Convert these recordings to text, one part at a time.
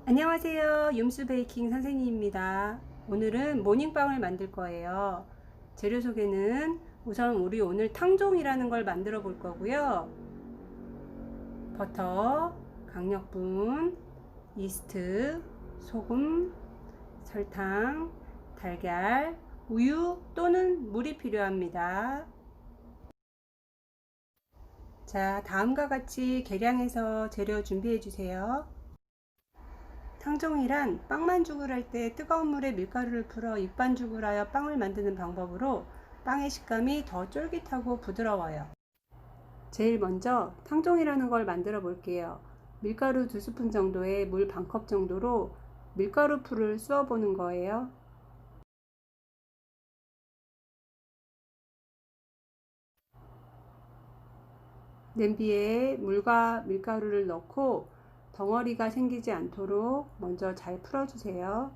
안녕하세요. юм수 베이킹 선생님입니다. 오늘은 모닝빵을 만들 거예요. 재료 소개는 우선 우리 오늘 탕종이라는 걸 만들어 볼 거고요. 버터, 강력분, 이스트, 소금, 설탕, 달걀, 우유 또는 물이 필요합니다. 자, 다음과 같이 계량해서 재료 준비해 주세요. 탕종이란 빵만죽을 할 때 뜨거운 물에 밀가루를 풀어 육반죽을 하여 빵을 만드는 방법으로 빵의 식감이 더 쫄깃하고 부드러워요. 제일 먼저 탕종이라는 걸 만들어 볼게요. 밀가루 2스푼 정도에 물 반컵 정도로 밀가루 풀을 쑤어 보는 거예요. 냄비에 물과 밀가루를 넣고 덩어리가 생기지 않도록 먼저 잘 풀어주세요.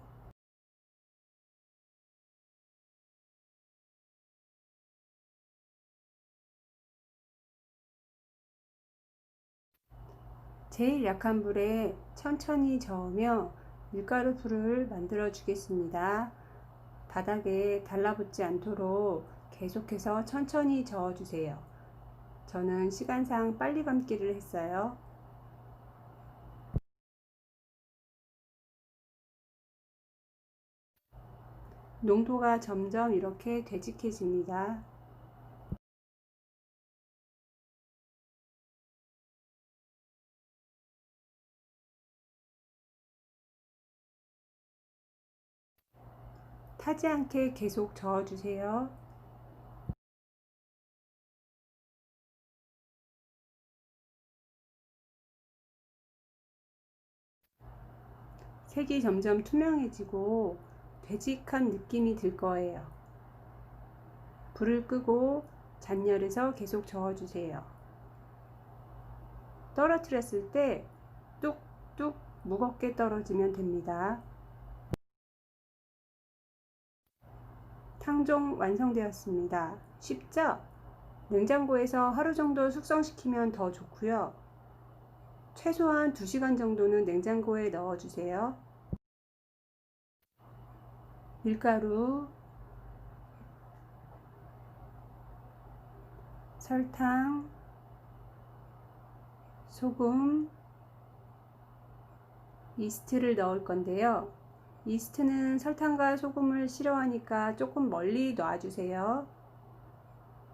제일 약한 불에 천천히 저으며 밀가루 풀을 만들어 주겠습니다. 바닥에 달라붙지 않도록 계속해서 천천히 저어 주세요. 저는 시간상 빨리 감기를 했어요. 농도가 점점 이렇게 되직해집니다. 타지 않게 계속 저어 주세요. 색이 점점 투명해지고 되직한 느낌이 들 거예요. 불을 끄고 잔열에서 계속 저어 주세요. 떨어뜨렸을 때 뚝뚝 무겁게 떨어지면 됩니다. 탕종 완성되었습니다. 쉽죠? 냉장고에서 하루 정도 숙성시키면 더 좋고요. 최소한 2시간 정도는 냉장고에 넣어주세요. 밀가루, 설탕, 소금, 이스트를 넣을 건데요. 이스트는 설탕과 소금을 싫어하니까 조금 멀리 놔주세요.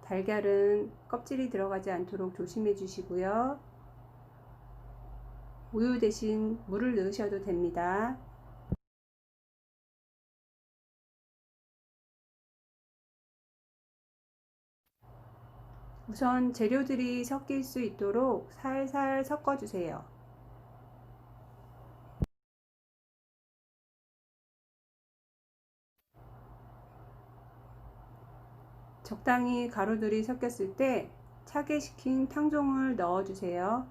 달걀은 껍질이 들어가지 않도록 조심해 주시고요. 우유 대신 물을 넣으셔도 됩니다. 우선 재료들이 섞일 수 있도록 살살 섞어주세요. 적당히 가루들이 섞였을 때 차게 식힌 탕종을 넣어주세요.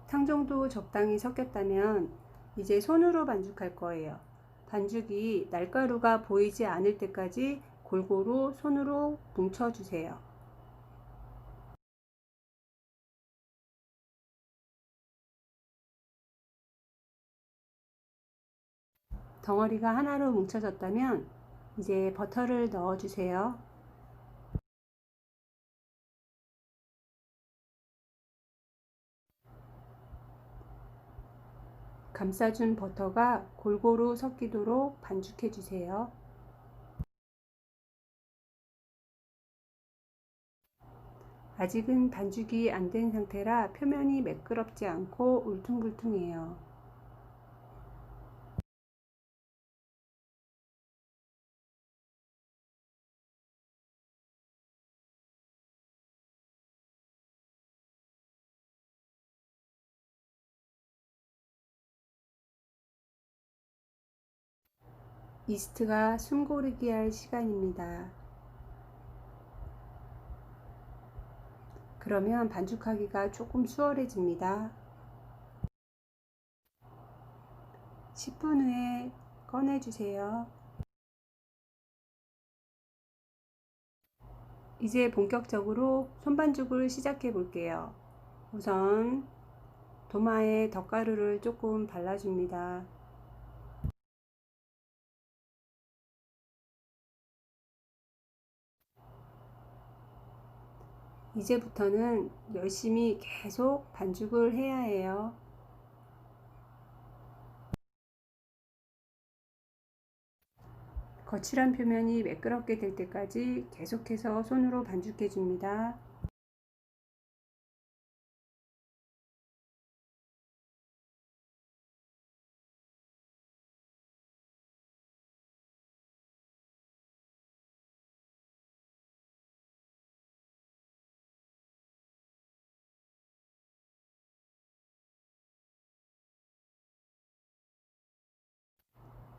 탕종도 적당히 섞였다면 이제 손으로 반죽할 거예요. 반죽이 날가루가 보이지 않을 때까지 골고루 손으로 뭉쳐주세요. 덩어리가 하나로 뭉쳐졌다면 이제 버터를 넣어주세요. 감싸준 버터가 골고루 섞이도록 반죽해 주세요. 아직은 반죽이 안 된 상태라 표면이 매끄럽지 않고 울퉁불퉁해요. 이스트가 숨고르게 할 시간입니다. 그러면 반죽하기가 조금 수월해집니다. 10분 후에 꺼내주세요. 이제 본격적으로 손반죽을 시작해 볼게요. 우선 도마에 덧가루를 조금 발라줍니다. 이제부터는 열심히 계속 반죽을 해야 해요. 거칠한 표면이 매끄럽게 될 때까지 계속해서 손으로 반죽해 줍니다.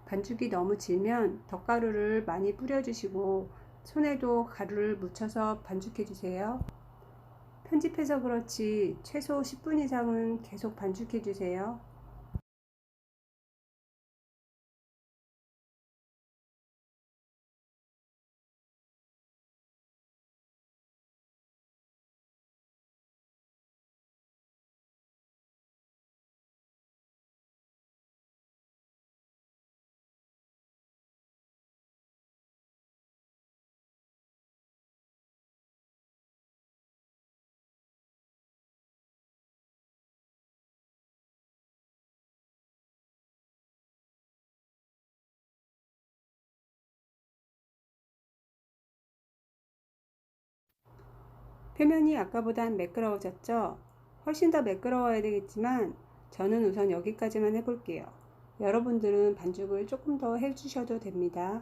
반죽이 너무 질면 덧가루를 많이 뿌려주시고 손에도 가루를 묻혀서 반죽해 주세요. 편집해서 그렇지 최소 10분 이상은 계속 반죽해 주세요. 표면이 아까보단 매끄러워졌죠? 훨씬 더 매끄러워야 되겠지만 저는 우선 여기까지만 해볼게요. 여러분들은 반죽을 조금 더 해주셔도 됩니다.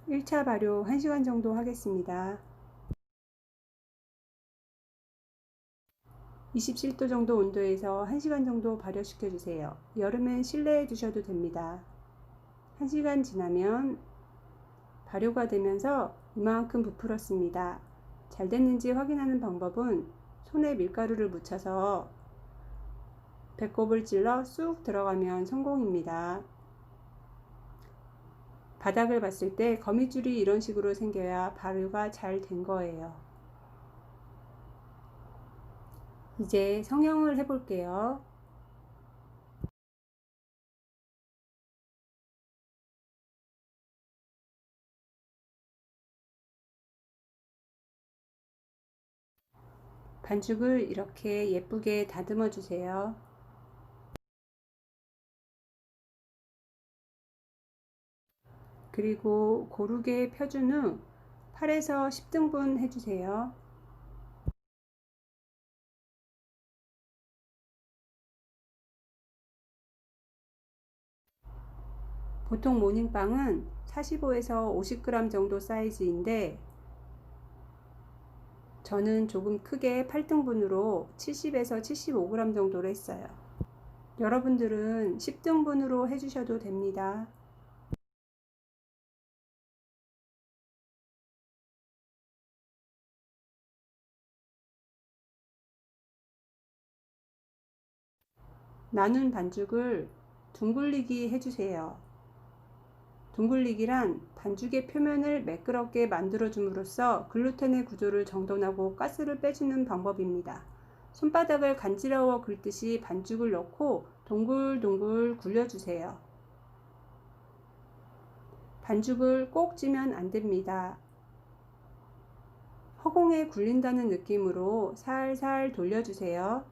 1차 발효 1시간 정도 하겠습니다. 27도 정도 온도에서 1시간 정도 발효시켜 주세요. 여름엔 실내에 두셔도 됩니다. 1시간 지나면 발효가 되면서 이만큼 부풀었습니다. 잘 됐는지 확인하는 방법은 손에 밀가루를 묻혀서 배꼽을 찔러 쑥 들어가면 성공입니다. 바닥을 봤을 때 거미줄이 이런 식으로 생겨야 발효가 잘 된 거예요. 이제 성형을 해볼게요. 반죽을 이렇게 예쁘게 다듬어 주세요. 그리고 고르게 펴준 후 8에서 10등분 해주세요. 보통 모닝빵은 45에서 50g 정도 사이즈인데 저는 조금 크게 8등분으로 70에서 75g 정도로 했어요. 여러분들은 10등분으로 해주셔도 됩니다. 나눈 반죽을 둥글리기 해주세요. 둥글리기란 반죽의 표면을 매끄럽게 만들어 줌으로써 글루텐의 구조를 정돈하고 가스를 빼주는 방법입니다. 손바닥을 간지러워 긁듯이 반죽을 넣고 동글동글 굴려주세요. 반죽을 꼭 찌면 안됩니다. 허공에 굴린다는 느낌으로 살살 돌려주세요.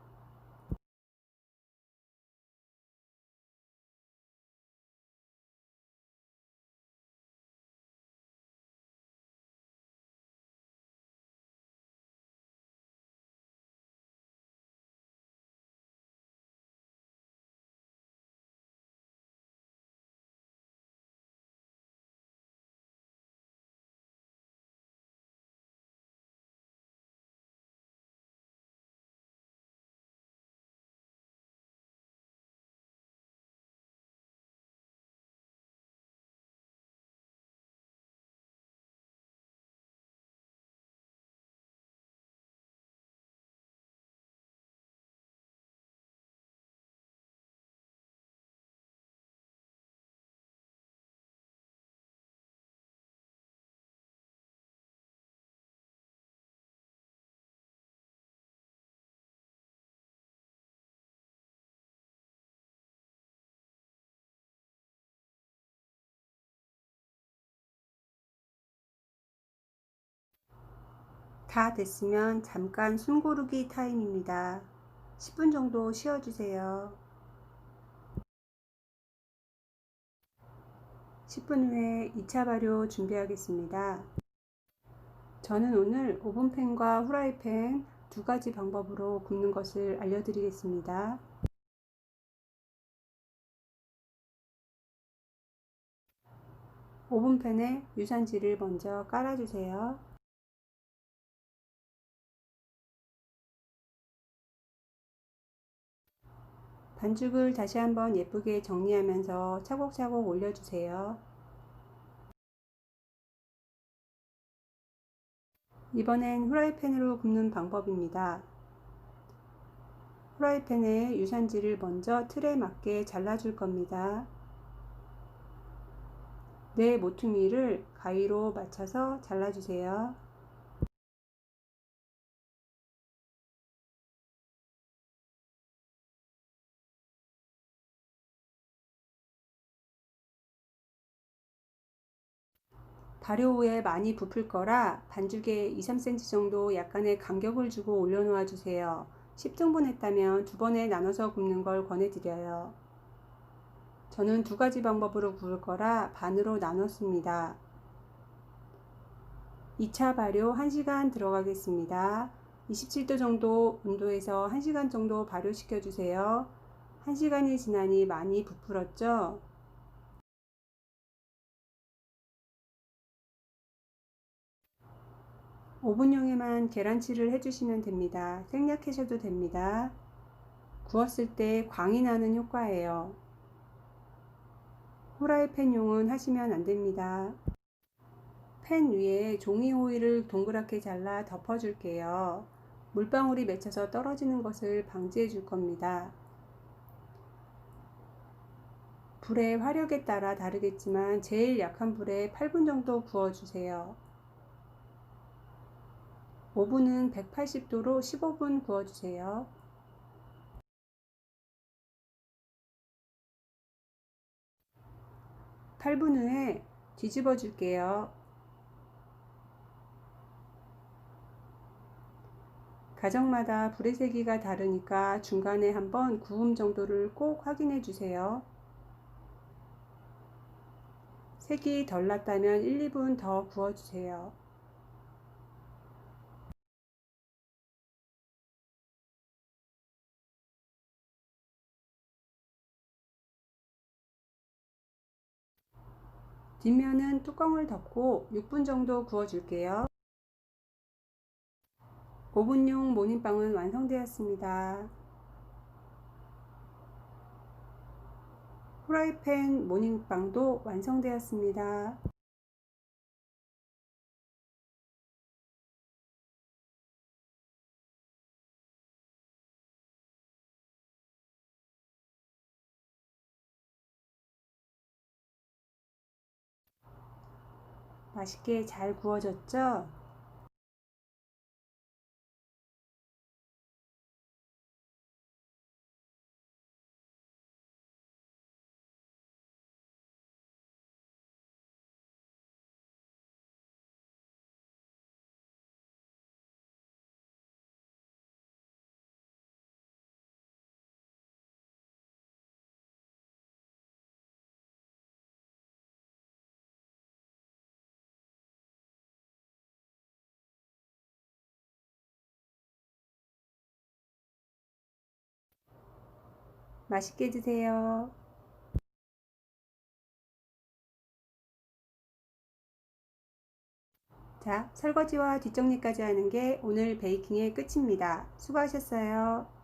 다 됐으면 잠깐 숨 고르기 타임입니다. 10분 정도 쉬어주세요. 10분 후에 2차 발효 준비하겠습니다. 저는 오늘 오븐팬과 후라이팬 두 가지 방법으로 굽는 것을 알려드리겠습니다. 오븐팬에 유산지를 먼저 깔아주세요. 반죽을 다시 한번 예쁘게 정리하면서 차곡차곡 올려주세요. 이번엔 후라이팬으로 굽는 방법입니다. 후라이팬에 유산지를 먼저 틀에 맞게 잘라줄 겁니다. 네 모퉁이를 가위로 맞춰서 잘라주세요. 발효 후에 많이 부풀 거라 반죽에 2~3cm 정도 약간의 간격을 주고 올려놓아 주세요. 10등분 했다면 두 번에 나눠서 굽는 걸 권해드려요. 저는 두 가지 방법으로 구울 거라 반으로 나눴습니다. 2차 발효 1시간 들어가겠습니다. 27도 정도 온도에서 1시간 정도 발효시켜 주세요. 1시간이 지나니 많이 부풀었죠? 오븐용에만 계란칠을 해주시면 됩니다. 생략하셔도 됩니다. 구웠을 때 광이 나는 효과예요. 후라이팬용은 하시면 안됩니다. 팬 위에 종이 호일을 동그랗게 잘라 덮어줄게요. 물방울이 맺혀서 떨어지는 것을 방지해 줄 겁니다. 불의 화력에 따라 다르겠지만 제일 약한 불에 8분 정도 구워주세요. 오븐은 180도로 15분 구워주세요. 8분 후에 뒤집어 줄게요. 가정마다 불의 세기가 다르니까 중간에 한번 구움 정도를 꼭 확인해 주세요. 색이 덜 났다면 1~2분 더 구워주세요. 뒷면은 뚜껑을 덮고 6분 정도 구워줄게요. 오븐용 모닝빵은 완성되었습니다. 후라이팬 모닝빵도 완성되었습니다. 맛있게 잘 구워졌죠? 맛있게 드세요. 자, 설거지와 뒷정리까지 하는 게 오늘 베이킹의 끝입니다. 수고하셨어요.